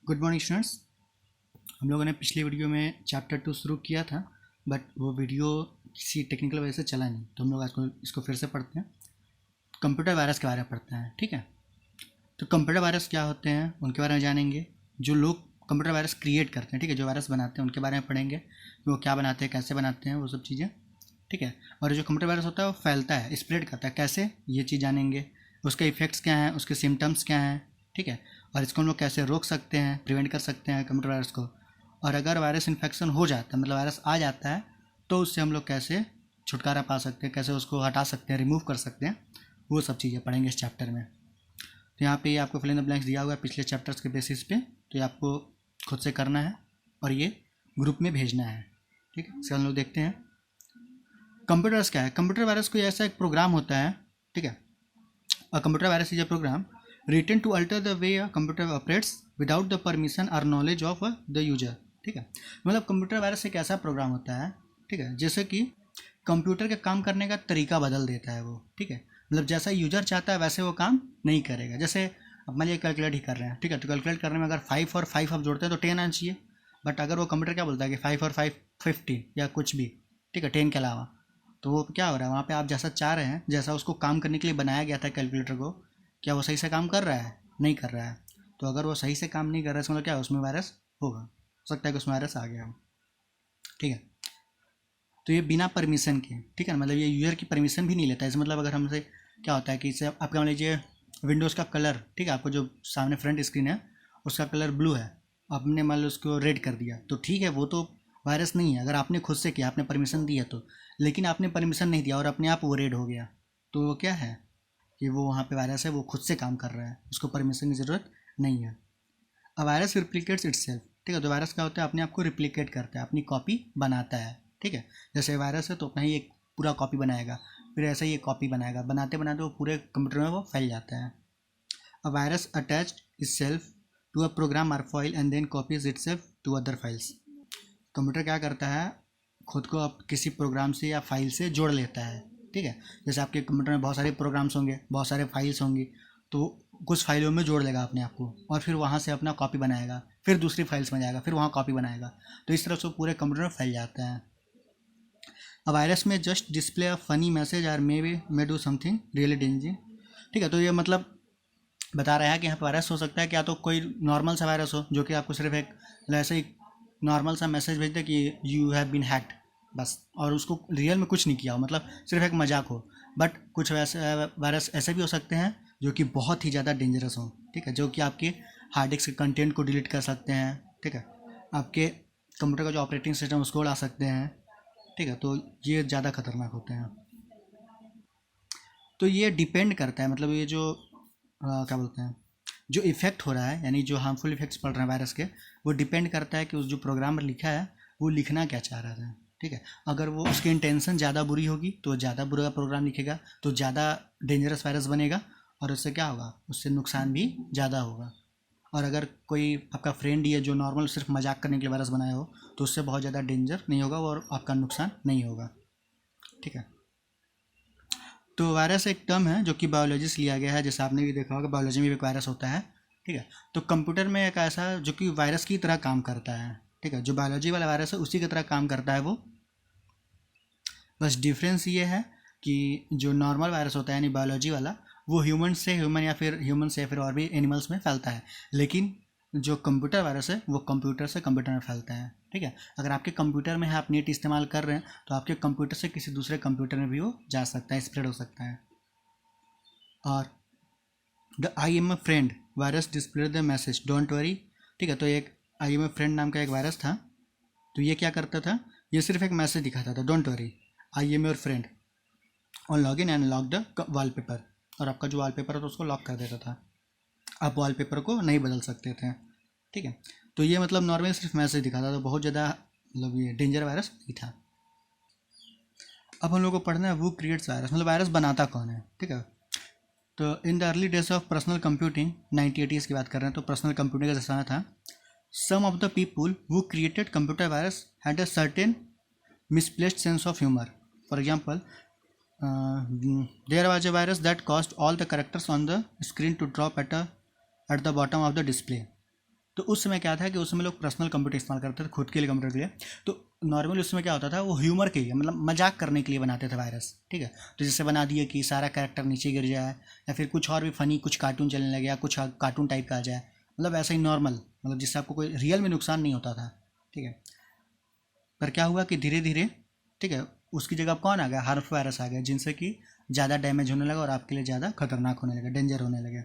Good morning students. हम लोगों ने पिछली वीडियो में चैप्टर 2 शुरू किया था, बट वो वीडियो किसी टेक्निकल वजह से चला नहीं, तो हम लोग आज इसको फिर से पढ़ते हैं। कंप्यूटर वायरस के बारे में पढ़ते हैं, ठीक है। तो कंप्यूटर वायरस क्या होते हैं उनके बारे में जानेंगे। जो लोग कंप्यूटर वायरस क्रिएट करते हैं, ठीक है, जो वायरस बनाते हैं उनके बारे में पढ़ेंगे कि वो क्या बनाते हैं, कैसे बनाते हैं, वो सब चीज़ें, ठीक है। और जो कंप्यूटर वायरस होता है वो फैलता है, स्प्रेड करता है, कैसे, ये चीज़ जानेंगे। उसके इफ़ेक्ट्स क्या हैं, उसके सिम्टम्स क्या हैं, ठीक है। और इसको हम लोग कैसे रोक सकते हैं, प्रिवेंट कर सकते हैं कंप्यूटर वायरस को। और अगर वायरस इन्फेक्शन हो जाता है, मतलब वायरस आ जाता है, तो उससे हम लोग कैसे छुटकारा पा सकते हैं, कैसे उसको हटा सकते हैं, रिमूव कर सकते हैं, वो सब चीज़ें पढ़ेंगे इस चैप्टर में। तो यहाँ पे ये आपको फिल इन द ब्लैंक्स दिया हुआ है पिछले चैप्टर्स के बेसिस पे, तो ये आपको खुद से करना है और ये ग्रुप में भेजना है, ठीक है। इसका हम लोग देखते हैं कंप्यूटर वायरस क्या है। कंप्यूटर वायरस कोई ऐसा एक प्रोग्राम होता है, ठीक है। A computer virus is a program written to alter the way a computer operates without the permission और नॉलेज ऑफ द यूजर, ठीक है। मतलब कंप्यूटर वायरस एक ऐसा प्रोग्राम होता है, ठीक है, जैसे कि कंप्यूटर के काम करने का तरीका बदल देता है वो, ठीक है। मतलब जैसा यूजर चाहता है वैसे वो काम नहीं करेगा। जैसे अब मान लीजिए कैलकुलेट ही कर रहे हैं, ठीक है, तो कैलकुलेट करने में अगर 5 और 5 आप जोड़ते हैं तो 10 आना चाहिए। बट अगर वो कंप्यूटर क्या बोलता है कि 5 और 5 50 या कुछ भी, ठीक है, 10 के अलावा, तो वो क्या हो रहा है वहाँ पे, आप जैसा चाह रहे हैं, जैसा उसको काम करने के लिए बनाया गया था कैलकुलेटर को, क्या वो सही से काम कर रहा है, नहीं कर रहा है। तो अगर वो सही से काम नहीं कर रहा है, इसका मतलब क्या है, उसमें वायरस होगा, हो सकता है कि उसमें वायरस आ गया हो, ठीक है। तो ये बिना परमिशन के, ठीक है, मतलब ये यूज़र की परमिशन भी नहीं लेता है। इसका मतलब अगर हमसे क्या होता है कि इसे आपका मान लीजिए विंडोज़ का कलर, ठीक है, आपको जो सामने फ्रंट स्क्रीन है उसका कलर ब्लू है, आपने मान लो उसको रेड कर दिया, तो ठीक है, वो तो वायरस नहीं है अगर आपने खुद से किया, आपने परमिशन दी है तो। लेकिन आपने परमिशन नहीं दिया और अपने आप वो रेड हो गया, तो वो क्या है कि वो वहाँ पे वायरस है, वो खुद से काम कर रहा है, उसको परमिशन की ज़रूरत नहीं है। अ वायरस रिप्लिकेट्स इटसेल्फ, ठीक है। तो वायरस क्या होता है, अपने आप को रिप्लिकेट करता है, अपनी कॉपी बनाता है, ठीक है। जैसे वायरस है तो अपना ही एक पूरा कॉपी बनाएगा, फिर ऐसे ही एक कॉपी बनाएगा, बनाते बनाते वो पूरे कंप्यूटर में वो फैल जाता है। A virus attached itself to a program or file and then copies itself to other files. Computer क्या करता है, खुद को अब किसी प्रोग्राम से या फाइल से जोड़ लेता है, ठीक है। जैसे आपके कंप्यूटर में बहुत सारे प्रोग्राम्स होंगे, बहुत सारे फाइल्स होंगी, तो कुछ फाइलों में जोड़ लेगा अपने आप को और फिर वहाँ से अपना कॉपी बनाएगा, फिर दूसरी फाइल्स में जाएगा, फिर वहाँ कॉपी बनाएगा। तो इस तरह से पूरे कंप्यूटर में फैल जाता है। अब वायरस में just display a funny message or may do something really danger, ठीक है। तो ये मतलब बता रहा है कि यहाँ पर वायरस हो सकता है कि या तो कोई नॉर्मल सा वायरस हो जो कि आपको सिर्फ एक ऐसे ही नॉर्मल सा मैसेज भेज दे कि यू हैव बीन हैक्ड, बस, और उसको रियल में कुछ नहीं किया हो, मतलब सिर्फ एक मजाक हो। बट कुछ वैसे वायरस ऐसे भी हो सकते हैं जो कि बहुत ही ज़्यादा डेंजरस हो, ठीक है, जो कि आपके हार्ड डिस्क के कंटेंट को डिलीट कर सकते हैं, ठीक है। आपके कंप्यूटर का जो ऑपरेटिंग सिस्टम उसको उड़ा सकते हैं, ठीक है। तो ये ज़्यादा खतरनाक होते हैं। तो ये डिपेंड करता है, मतलब ये जो क्या बोलते हैं, जो इफ़ेक्ट हो रहा है, यानी जो हार्मफुल इफेक्ट्स पड़ रहे हैं वायरस के, वो डिपेंड करता है कि उस जो प्रोग्राम में लिखा है वो लिखना क्या चाह रहा था, ठीक है। अगर वो उसकी इंटेंशन ज़्यादा बुरी होगी तो ज़्यादा बुरा प्रोग्राम लिखेगा, तो ज़्यादा डेंजरस वायरस बनेगा, और उससे क्या होगा, उससे नुकसान भी ज़्यादा होगा। और अगर कोई आपका फ्रेंड ही है जो नॉर्मल सिर्फ मजाक करने के लिए वायरस बनाया हो, तो उससे बहुत ज़्यादा डेंजर नहीं होगा और आपका नुकसान नहीं होगा, ठीक है। तो वायरस एक टर्म है जो कि बायोलॉजी से लिया गया है, जैसे आपने भी देखा होगा बायोलॉजी में भी एक वायरस होता है, ठीक है। तो कंप्यूटर में एक ऐसा जो कि वायरस की तरह काम करता है, ठीक है, जो बायोलॉजी वाला वायरस है उसी की तरह काम करता है वो। बस डिफरेंस ये है कि जो नॉर्मल वायरस होता है यानी बायोलॉजी वाला, वो ह्यूमन से ह्यूमन या फिर ह्यूमन से फिर और भी एनिमल्स में फैलता है। लेकिन जो कंप्यूटर वायरस है वो कंप्यूटर से कंप्यूटर में फैलता है, ठीक है। अगर आपके कंप्यूटर में है, आप नेट इस्तेमाल कर रहे हैं, तो आपके कंप्यूटर से किसी दूसरे कंप्यूटर में भी वो जा सकता है, स्प्रेड हो सकता है। और the I am a friend virus display the message don't worry, ठीक है। तो एक आई एम ए फ्रेंड नाम का एक वायरस था, तो ये क्या करता था, ये सिर्फ एक मैसेज दिखाता था, don't worry I am your friend, और log in and lock the wallpaper, और आपका जो वॉलपेपर है तो उसको लॉक कर देता था, आप वॉलपेपर को नहीं बदल सकते थे, ठीक है। तो ये मतलब नॉर्मली सिर्फ मैसेज दिखाता था, बहुत ज़्यादा मतलब ये डेंजर वायरस नहीं था। अब हम लोग को पढ़ना है वो क्रिएट्स वायरस, मतलब वायरस बनाता कौन है, ठीक है। तो in the early days of personal computing 1980s की बात कर रहे हैं, तो पर्सनल कंप्यूटिंग का जमाना था। Some of the people who created computer virus had a certain misplaced sense of humor. For example, there was a virus that caused all the characters on the screen to drop at the bottom of the display. तो उस समय क्या था कि उस समय लोग personal computer इस्तेमाल करते थे खुद के लिए, कंप्यूटर के लिए। तो नॉर्मली उसमें क्या होता था, वो ह्यूमर के लिए, मतलब मजाक करने के लिए बनाते थे वायरस, ठीक है। तो जैसे बना दिए कि सारा कैरेक्टर नीचे गिर जाए, या फिर कुछ और भी फनी कुछ कार्टून चलने लगे, या कुछ कार्टून टाइप का आ जाए, मतलब ऐसा ही नॉर्मल, मतलब जिससे आपको कोई रियल में नुकसान नहीं होता था, ठीक है। पर क्या हुआ कि धीरे धीरे, ठीक है, उसकी जगह अब कौन आ गया, हार्मफुल वायरस आ गया, जिनसे कि ज़्यादा डैमेज होने लगा और आपके लिए ज़्यादा खतरनाक होने लगा, डेंजर होने लगे।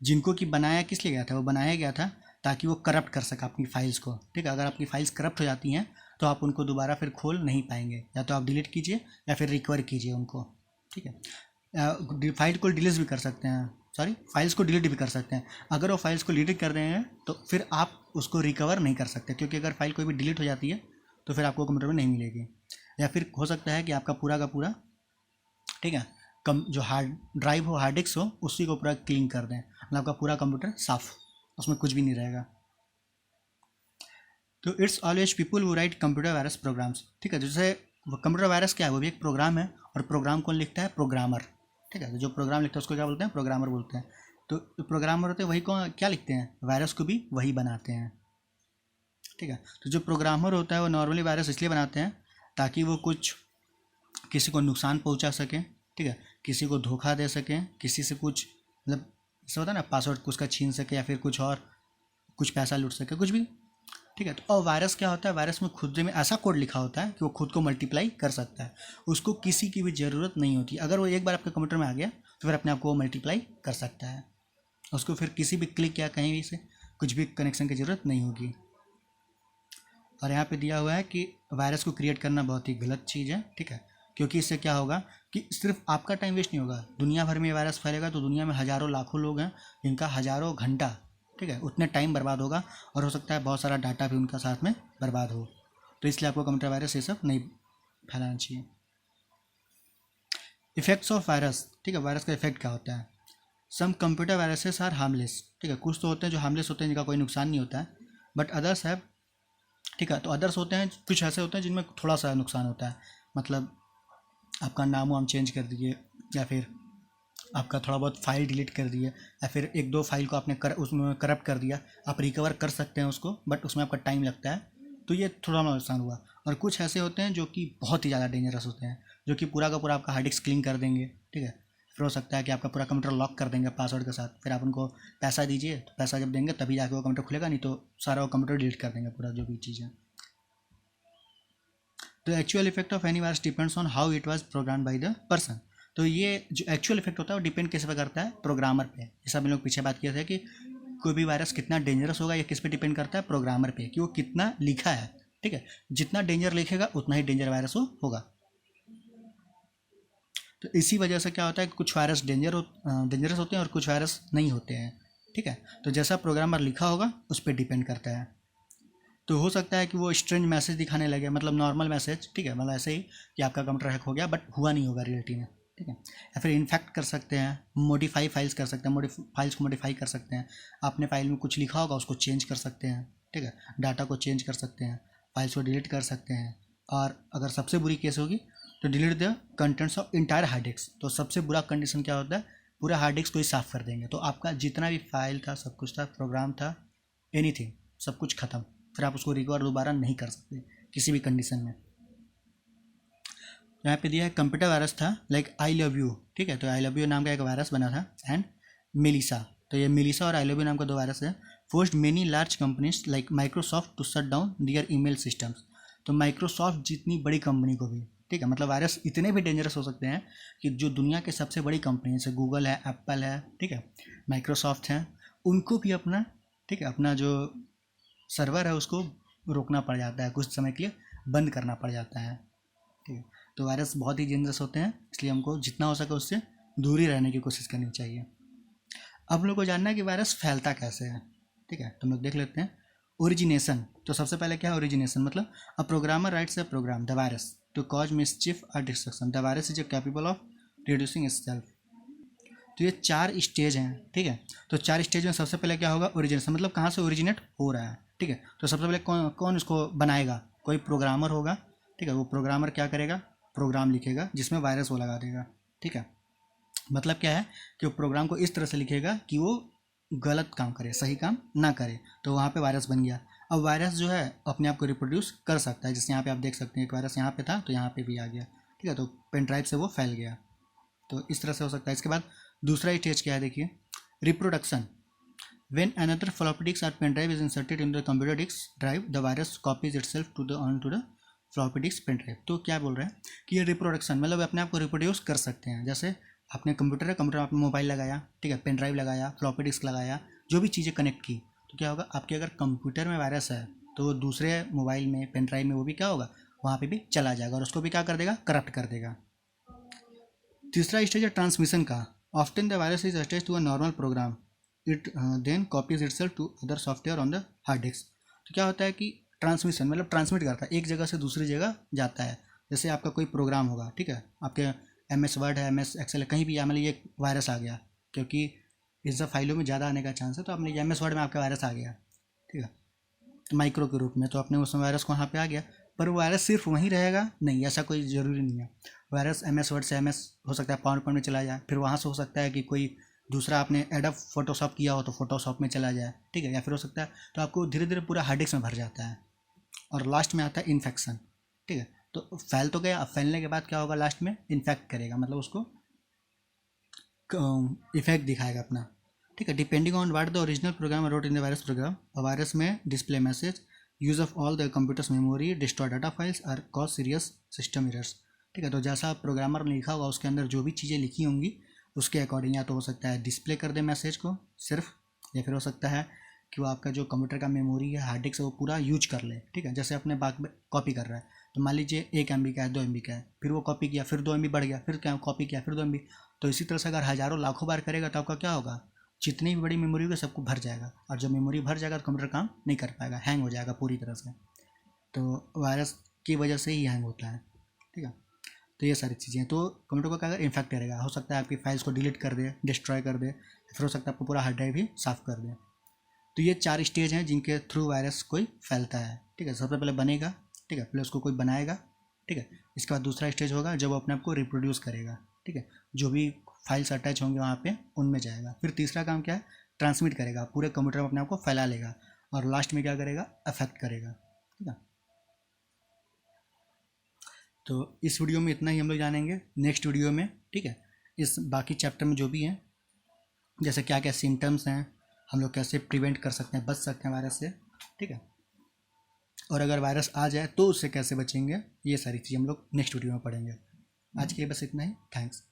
जिनको कि बनाया किस लिए गया था, वो बनाया गया था ताकि वो करप्ट कर सके अपनी फाइल्स को, ठीक है। अगर आपकी फाइल्स करप्ट हो जाती हैं तो आप उनको दोबारा फिर खोल नहीं पाएंगे, या तो आप डिलीट कीजिए या फिर रिकवर कीजिए उनको, ठीक है। फाइल को डिलीट भी कर सकते हैं, सॉरी, फाइल्स को डिलीट भी कर सकते हैं। अगर वो फाइल्स को डिलीट कर देंगे तो फिर आप उसको रिकवर नहीं कर सकते, क्योंकि अगर फाइल कोई भी डिलीट हो जाती है तो फिर आपको कंप्यूटर में नहीं मिलेगी। या फिर हो सकता है कि आपका पूरा का पूरा, ठीक है, कम जो हार्ड ड्राइव हो, हार्ड डिस्क हो, उसी को पूरा क्लीन कर दें, मतलब आपका पूरा कंप्यूटर साफ, उसमें कुछ भी नहीं रहेगा। तो it's always people who write computer virus programs, ठीक है। जैसे कंप्यूटर वायरस क्या है, वो भी एक प्रोग्राम है, और प्रोग्राम कौन लिखता है, प्रोग्रामर, ठीक है। तो जो प्रोग्राम लिखता है उसको क्या बोलते हैं, प्रोग्रामर बोलते हैं। तो प्रोग्रामर होते हैं वही कौन क्या लिखते हैं, वायरस को भी वही बनाते हैं, ठीक है। तो जो प्रोग्रामर होता है वो नॉर्मली वायरस इसलिए बनाते हैं ताकि वो कुछ किसी को नुकसान पहुंचा सकें, ठीक है, किसी को धोखा दे सकें, किसी से कुछ, मतलब ऐसा होता है ना, पासवर्ड उसका छीन सके, या फिर कुछ और, कुछ पैसा लूट सके, कुछ भी, ठीक है। तो और वायरस क्या होता है, वायरस में खुद में ऐसा कोड लिखा होता है कि वो खुद को मल्टीप्लाई कर सकता है, उसको किसी की भी ज़रूरत नहीं होती। अगर वो एक बार आपके कंप्यूटर में आ गया तो फिर अपने आप को वो मल्टीप्लाई कर सकता है, उसको फिर किसी भी क्लिक या कहीं भी से कुछ भी कनेक्शन की ज़रूरत नहीं होगी। और यहाँ पे दिया हुआ है कि वायरस को क्रिएट करना बहुत ही गलत चीज़ है, ठीक है, क्योंकि इससे क्या होगा कि सिर्फ आपका टाइम वेस्ट नहीं होगा, दुनिया भर में वायरस फैलेगा तो दुनिया में हज़ारों लाखों लोग हैं जिनका हज़ारों घंटा, ठीक है, उतने टाइम बर्बाद होगा, और हो सकता है बहुत सारा डाटा भी उनका साथ में बर्बाद हो। तो इसलिए आपको कंप्यूटर वायरस ये सब नहीं फैलाना चाहिए। इफेक्ट्स ऑफ वायरस, ठीक है, वायरस का इफेक्ट क्या होता है। Some computer viruses are harmless, ठीक है, कुछ तो होते हैं जो हार्मलेस होते हैं, जिनका कोई नुकसान नहीं होता है, बट अदर्स है, ठीक है। तो अदर्स होते हैं, कुछ ऐसे होते हैं जिनमें थोड़ा सा नुकसान होता है, मतलब आपका नाम वाम चेंज कर दिए, या फिर आपका थोड़ा बहुत फाइल डिलीट कर दिया, या फिर एक दो फाइल को आपने उसमें करप्ट कर दिया, आप रिकवर कर सकते हैं उसको, बट उसमें आपका टाइम लगता है, तो ये थोड़ा नुकसान हुआ। और कुछ ऐसे होते हैं जो कि बहुत ही ज़्यादा डेंजरस होते हैं, जो कि पूरा का पूरा आपका हार्ड डिस्क क्लीन कर देंगे, ठीक है। फिर हो सकता है कि आपका पूरा कंप्यूटर लॉक कर देंगे पासवर्ड के साथ, फिर आप उनको पैसा दीजिए, तो पैसा जब देंगे तभी जाके वो कंप्यूटर खुलेगा, नहीं तो सारा वो कंप्यूटर डिलीट कर देंगे पूरा जो भी चीज़ है। The actual effect of any virus depends on how it was program by the person. तो ये जो एक्चुअल इफेक्ट होता है वो डिपेंड किस पे करता है, प्रोग्रामर पे। जैसा हम लोग पीछे बात किए थे कि कोई भी वायरस कितना डेंजरस होगा ये किस पे डिपेंड करता है, प्रोग्रामर पे, कि वो कितना लिखा है, ठीक है। जितना डेंजर लिखेगा उतना ही डेंजर वायरस होगा। तो इसी वजह से क्या होता है कि कुछ वायरस डेंजरस होते हैं और कुछ वायरस नहीं होते हैं, ठीक है। तो जैसा प्रोग्रामर लिखा होगा उस पर डिपेंड करता है। तो हो सकता है कि वो स्ट्रेंज मैसेज दिखाने लगे, मतलब नॉर्मल मैसेज, ठीक है, मतलब ऐसे ही कि आपका कंप्यूटर हैक हो गया, बट हुआ नहीं होगा रियलिटी में, ठीक है। या फिर इन्फेक्ट कर सकते हैं, मॉडिफाई फाइल्स कर सकते हैं, फाइल्स को मॉडिफाई कर सकते हैं, आपने फाइल में कुछ लिखा होगा उसको चेंज कर सकते हैं, ठीक है, डाटा को चेंज कर सकते हैं, फाइल्स को डिलीट कर सकते हैं, और अगर सबसे बुरी केस होगी तो delete the contents of entire hard disk. तो सबसे बुरा कंडीशन क्या होता है, पूरा हार्ड डिस्क को ही साफ कर देंगे, तो आपका जितना भी फाइल था, सब कुछ था, प्रोग्राम था, एनीथिंग, सब कुछ खत्म, फिर आप उसको रिकवर दोबारा नहीं कर सकते किसी भी कंडीशन में। यहाँ पे दिया है कंप्यूटर वायरस था लाइक आई लव यू, ठीक है। तो आई लव यू नाम का एक वायरस बना था, एंड मेलिसा। तो ये मेलिसा और आई लव यू नाम का दो वायरस है। Forced many large companies like Microsoft to shut down their email systems. तो माइक्रोसॉफ्ट जितनी बड़ी कंपनी को भी, ठीक है, मतलब वायरस इतने भी डेंजरस हो सकते हैं कि जो दुनिया के सबसे बड़ी कंपनी जैसे गूगल है, एप्पल है, ठीक है, माइक्रोसॉफ्ट है, उनको भी अपना, ठीक है, अपना जो सर्वर है उसको रोकना पड़ जाता है, कुछ समय के लिए बंद करना पड़ जाता है, ठीक है। तो वायरस बहुत ही डेंजरस होते हैं, इसलिए हमको जितना हो सके उससे दूर ही रहने की कोशिश करनी चाहिए। अब हम लोग को जानना है कि वायरस फैलता कैसे है, ठीक है। तो हम लोग देख लेते हैं ओरिजिनेशन। तो सबसे पहले क्या है ओरिजिनेशन, मतलब a programmer writes a program the virus to cause mischief or destruction, the virus is capable of reducing itself. तो ये 4 स्टेज हैं, ठीक है। तो 4 स्टेज में सबसे पहले क्या होगा, ओरिजिनेशन, मतलब कहाँ से ओरिजिनेट हो रहा है, ठीक है। तो सबसे पहले कौन कौन इसको बनाएगा, कोई प्रोग्रामर होगा, ठीक है। वो प्रोग्रामर क्या करेगा, प्रोग्राम लिखेगा जिसमें वायरस वो लगा देगा, ठीक है। मतलब क्या है कि वो प्रोग्राम को इस तरह से लिखेगा कि वो गलत काम करे, सही काम ना करे, तो वहाँ पे वायरस बन गया। अब वायरस जो है अपने आप को रिप्रोड्यूस कर सकता है, जैसे यहाँ पे आप देख सकते हैं एक वायरस यहाँ पे था तो यहाँ पे भी आ गया, ठीक है, तो पेन ड्राइव से वो फैल गया। तो इस तरह से हो सकता है। इसके बाद दूसरा स्टेज क्या है, देखिए reproduction. When another floppy disk or pen drive is inserted into the computer disk drive, the virus copies itself onto the floppy disk pen drive। तो क्या बोल रहे हैं कि ये रिप्रोडक्शन मतलब अपने आप को रिप्रोड्यूस कर सकते हैं। जैसे आपने कंप्यूटर है, कंप्यूटर में आपने मोबाइल लगाया, ठीक है, पेन ड्राइव लगाया, फ्लॉपी डिस्क लगाया, जो भी चीज़ें कनेक्ट की, तो क्या होगा, आपके अगर कंप्यूटर में वायरस है तो वो दूसरे मोबाइल में, पेन ड्राइव में वो भी क्या होगा, वहाँ पे भी चला जाएगा और उसको भी क्या कर देगा, करप्ट कर देगा। तीसरा स्टेज है ट्रांसमिशन का। Often the virus is attached to a normal program, it then copies itself to other software on the hard disk. तो क्या होता है कि ट्रांसमिशन मतलब ट्रांसमिट करता है, एक जगह से दूसरी जगह जाता है। जैसे आपका कोई प्रोग्राम होगा, ठीक है, आपके MS वर्ड है, MS एक्सेल है, कहीं भी मान लीजिए एक वायरस आ गया, क्योंकि इस सब फाइलों में ज़्यादा आने का चांस है, तो आपने MS वर्ड में आपका वायरस आ गया, ठीक है, माइक्रो के रूप में, तो अपने उस वायरस को वहाँ पे आ गया। पर वो वायरस सिर्फ वहीं रहेगा नहीं, ऐसा कोई ज़रूरी नहीं है। वायरस MS वर्ड से MS हो सकता है पावर पॉइंट में चला जाए, फिर वहाँ से हो सकता है कि कोई दूसरा आपने एडोब फोटोशॉप किया हो तो फोटोशॉप में चला जाए, ठीक है, या फिर हो सकता है तो आपको धीरे धीरे पूरा हार्ड डिस्क में भर जाता है। और लास्ट में आता है इन्फेक्शन, ठीक है, तो फैल तो गया, अब फैलने के बाद क्या होगा, लास्ट में इन्फेक्ट करेगा, मतलब उसको इफेक्ट दिखाएगा अपना, ठीक है। Depending on what the original program wrote in the virus program, virus may display message, use of all the computer's memory, destroy data files or cause serious system errors, ठीक है। तो जैसा प्रोग्रामर ने लिखा होगा उसके अंदर जो भी चीज़ें लिखी होंगी उसके अकॉर्डिंग या तो हो सकता है डिस्प्ले कर दे मैसेज को सिर्फ, या फिर हो सकता है कि वो आपका जो कंप्यूटर का मेमोरी है, हार्ड डिस्क है, वो पूरा यूज कर ले, ठीक है। जैसे अपने बाग में कॉपी कर रहा है, तो मान लीजिए 1 MB का है, 2 MB का है, फिर वो कॉपी किया, फिर 2 MB बढ़ गया, फिर क्या कॉपी किया, फिर 2 MB। तो इसी तरह से अगर हज़ारों लाखों बार करेगा तो आपका क्या होगा, जितनी भी बड़ी मेमोरी होगी सबको भर जाएगा, और जब मेमोरी भर जाएगा तो कंप्यूटर काम नहीं कर पाएगा, हैंग हो जाएगा पूरी तरह से। तो वायरस की वजह से ही हैंग होता है, ठीक है। तो ये सारी चीज़ें, तो कंप्यूटर को क्या अगर इन्फेक्ट करेगा, हो सकता है आपकी फाइल्स को डिलीट कर दे, डिस्ट्रॉय कर दे, फिर हो सकता है आपको पूरा हार्ड ड्राइव ही साफ़ कर दे। तो ये 4 स्टेज हैं जिनके थ्रू वायरस कोई फैलता है, ठीक है। सबसे पहले बनेगा, ठीक है, पहले उसको कोई बनाएगा, ठीक है। इसके बाद दूसरा स्टेज होगा जब वो अपने आप को रिप्रोड्यूस करेगा, ठीक है, जो भी फाइल्स अटैच होंगे वहाँ पे उनमें जाएगा। फिर तीसरा काम क्या है, ट्रांसमिट करेगा, पूरे कंप्यूटर में अपने आप को फैला लेगा, और लास्ट में क्या करेगा, अफेक्ट करेगा, ठीक है। तो इस वीडियो में इतना ही हम लोग जानेंगे। नेक्स्ट वीडियो में, ठीक है, इस बाकी चैप्टर में जो भी हैं, जैसे क्या क्या सिम्टम्स हैं, हम लोग कैसे प्रिवेंट कर सकते हैं, बच सकते हैं वायरस से, ठीक है, और अगर वायरस आ जाए तो उससे कैसे बचेंगे, ये सारी चीज़ हम लोग नेक्स्ट वीडियो में पढ़ेंगे। आज के लिए बस इतना ही, थैंक्स।